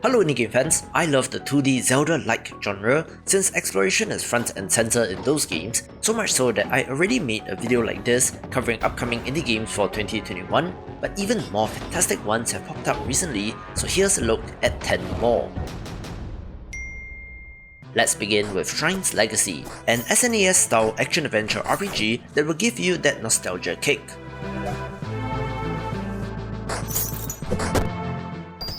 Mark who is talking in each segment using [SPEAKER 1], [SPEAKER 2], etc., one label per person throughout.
[SPEAKER 1] Hello indie game fans, I love the 2D Zelda-like genre since exploration is front and center in those games, so much so that I already made a video like this covering upcoming indie games for 2021, but even more fantastic ones have popped up recently, so here's a look at 10 more. Let's begin with Shrine's Legacy, an SNES-style action-adventure RPG that will give you that nostalgia kick.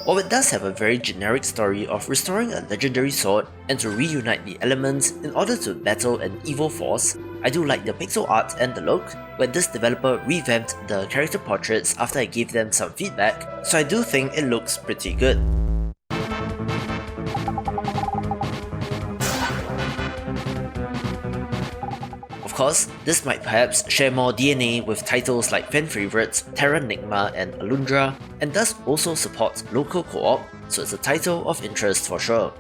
[SPEAKER 1] While it does have a very generic story of restoring a legendary sword and to reunite the elements in order to battle an evil force, I do like the pixel art and the look, where this developer revamped the character portraits after I gave them some feedback, so I do think it looks pretty good. Of course, this might perhaps share more DNA with titles like fan favorites Terra Nigma and Alundra, and thus also supports local co-op, so it's a title of interest for sure.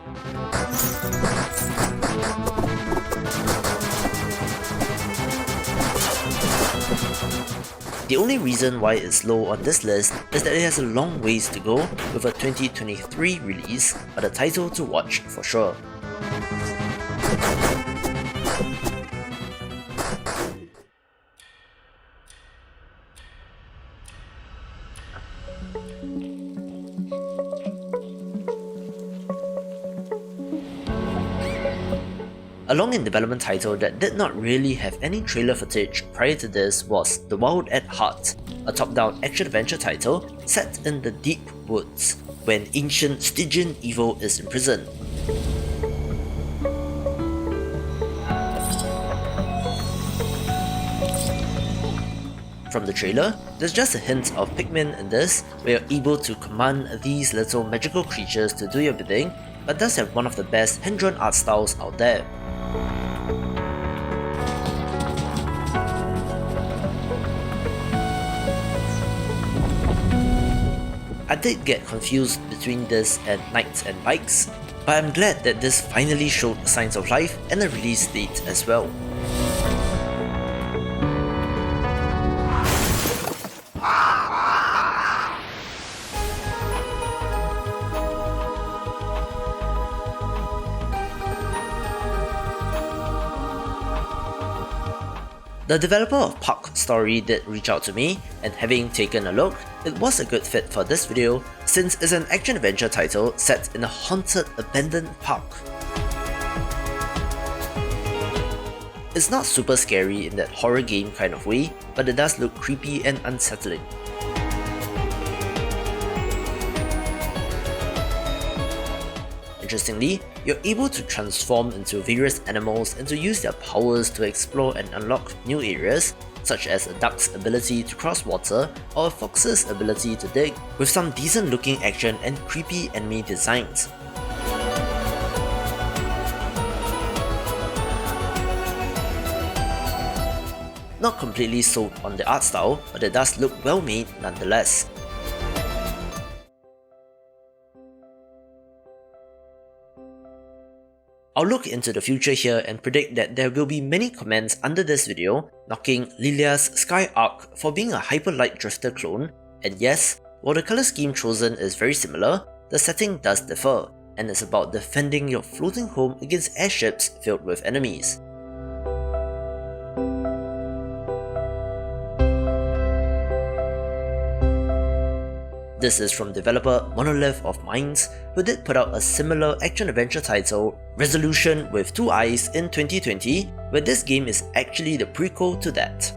[SPEAKER 1] The only reason why it's low on this list is that it has a long ways to go with a 2023 release, but a title to watch for sure. A long-in-development title that did not really have any trailer footage prior to this was The Wild at Heart, a top-down action-adventure title set in the deep woods, when ancient Stygian evil is imprisoned. From the trailer, there's just a hint of Pikmin in this, where you're able to command these little magical creatures to do your bidding, but does have one of the best hand-drawn art styles out there. I did get confused between this and Knights and Bikes, but I'm glad that this finally showed signs of life and a release date as well. The developer of Park Story did reach out to me, and having taken a look, it was a good fit for this video since it's an action-adventure title set in a haunted, abandoned park. It's not super scary in that horror game kind of way, but it does look creepy and unsettling. Interestingly, you're able to transform into various animals and to use their powers to explore and unlock new areas, such as a duck's ability to cross water or a fox's ability to dig, with some decent looking action and creepy enemy designs. Not completely sold on the art style, but it does look well made nonetheless. I'll look into the future here and predict that there will be many comments under this video knocking Lila's Sky Arc for being a Hyper-Light Drifter clone, and yes, while the colour scheme chosen is very similar, the setting does differ, and it's about defending your floating home against airships filled with enemies. This is from developer Monolith of Minds, who did put out a similar action-adventure title, Resolution with 2 Eyes, in 2020, where this game is actually the prequel to that.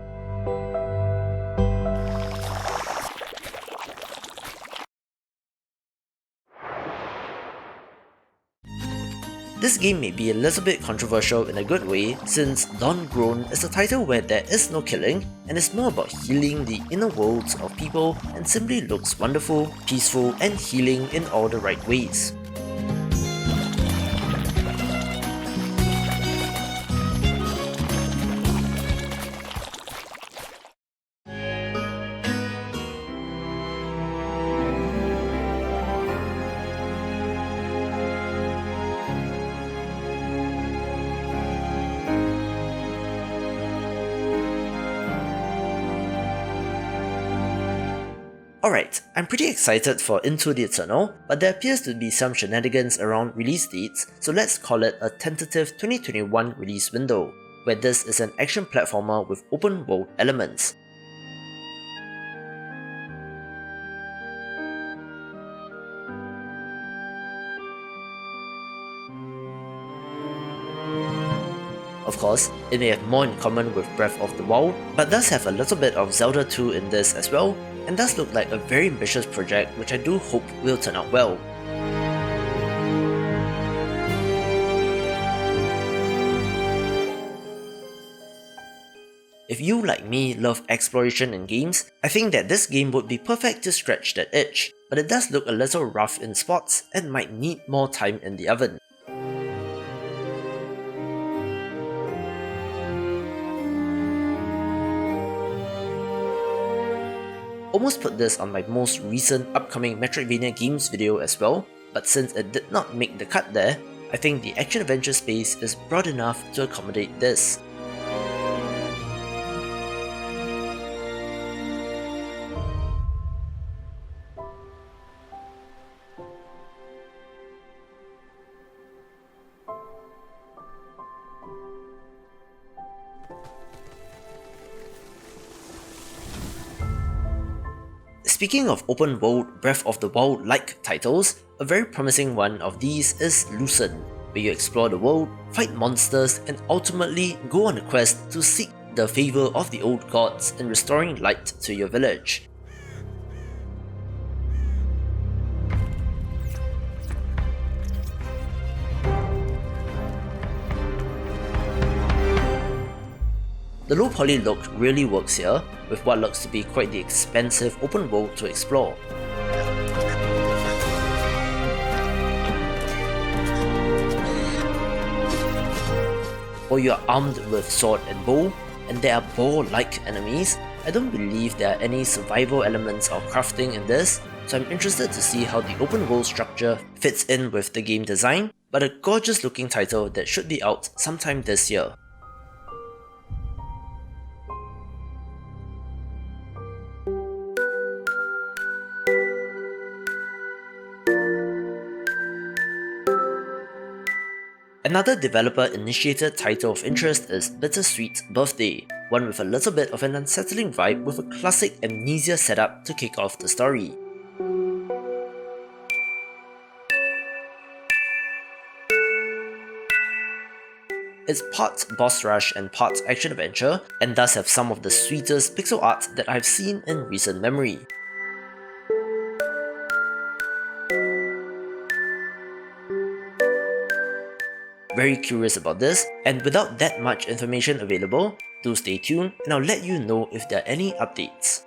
[SPEAKER 1] This game may be a little bit controversial in a good way, since Dawngrown is a title where there is no killing, and is more about healing the inner worlds of people and simply looks wonderful, peaceful, and healing in all the right ways. Alright, I'm pretty excited for Into the Eternal, but there appears to be some shenanigans around release dates, so let's call it a tentative 2021 release window, where this is an action platformer with open world elements. Of course, it may have more in common with Breath of the Wild, but does have a little bit of Zelda 2 in this as well, and does look like a very ambitious project which I do hope will turn out well. If you, like me, love exploration in games, I think that this game would be perfect to scratch that itch, but it does look a little rough in spots and might need more time in the oven. Almost put this on my most recent upcoming Metroidvania games video as well, but since it did not make the cut there, I think the action-adventure space is broad enough to accommodate this. Speaking of open world Breath of the Wild-like titles, a very promising one of these is Lucen, where you explore the world, fight monsters, and ultimately go on a quest to seek the favour of the old gods in restoring light to your village. The low poly look really works here, with what looks to be quite the expansive open world to explore. While you are armed with sword and bow, and there are boar-like enemies, I don't believe there are any survival elements or crafting in this, so I'm interested to see how the open world structure fits in with the game design, but a gorgeous looking title that should be out sometime this year. Another developer-initiated title of interest is Bittersweet Birthday, one with a little bit of an unsettling vibe with a classic amnesia setup to kick off the story. It's part boss rush and part action-adventure, and does have some of the sweetest pixel art that I've seen in recent memory. Very curious about this, and without that much information available, do stay tuned and I'll let you know if there are any updates.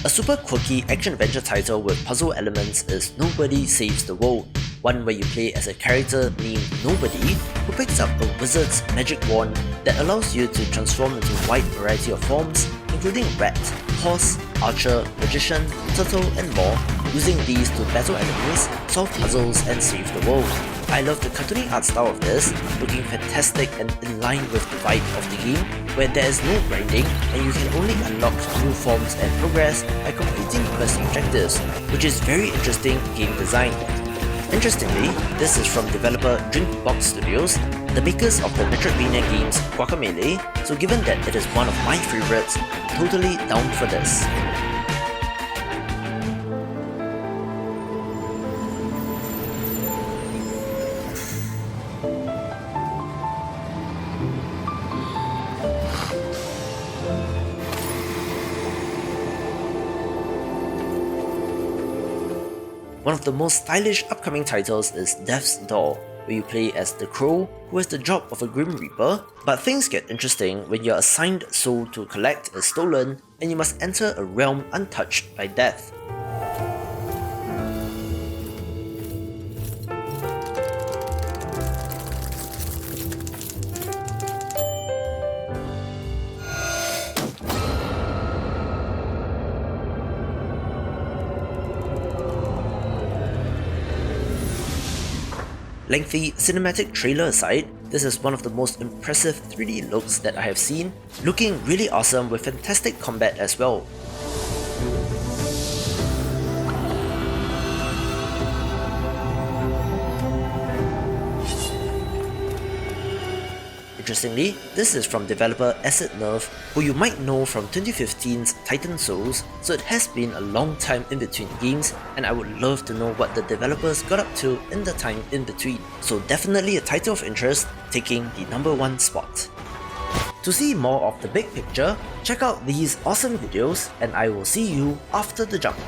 [SPEAKER 1] A super quirky action-adventure title with puzzle elements is Nobody Saves the World, one where you play as a character named Nobody who picks up a wizard's magic wand that allows you to transform into a wide variety of forms, including rat, horse, archer, magician, turtle, and more, using these to battle enemies, solve puzzles, and save the world. I love the cartoony art style of this, looking fantastic and in line with the vibe of the game, where there is no grinding and you can only unlock new forms and progress by completing quest objectives, which is very interesting game design. Interestingly, this is from developer Drinkbox Studios, the makers of the Metroidvania games Guacamelee, so given that it is one of my favourites, I'm totally down for this. One of the most stylish upcoming titles is Death's Door, where you play as the Crow, who has the job of a Grim Reaper, but things get interesting when your assigned soul to collect is stolen and you must enter a realm untouched by death. Lengthy cinematic trailer aside, this is one of the most impressive 3D looks that I have seen, looking really awesome with fantastic combat as well. Interestingly, this is from developer Acid Nerve, who you might know from 2015's Titan Souls, so it has been a long time in between games, and I would love to know what the developers got up to in the time in between. So definitely a title of interest, taking the #1 spot. To see more of the big picture, check out these awesome videos, and I will see you after the jump.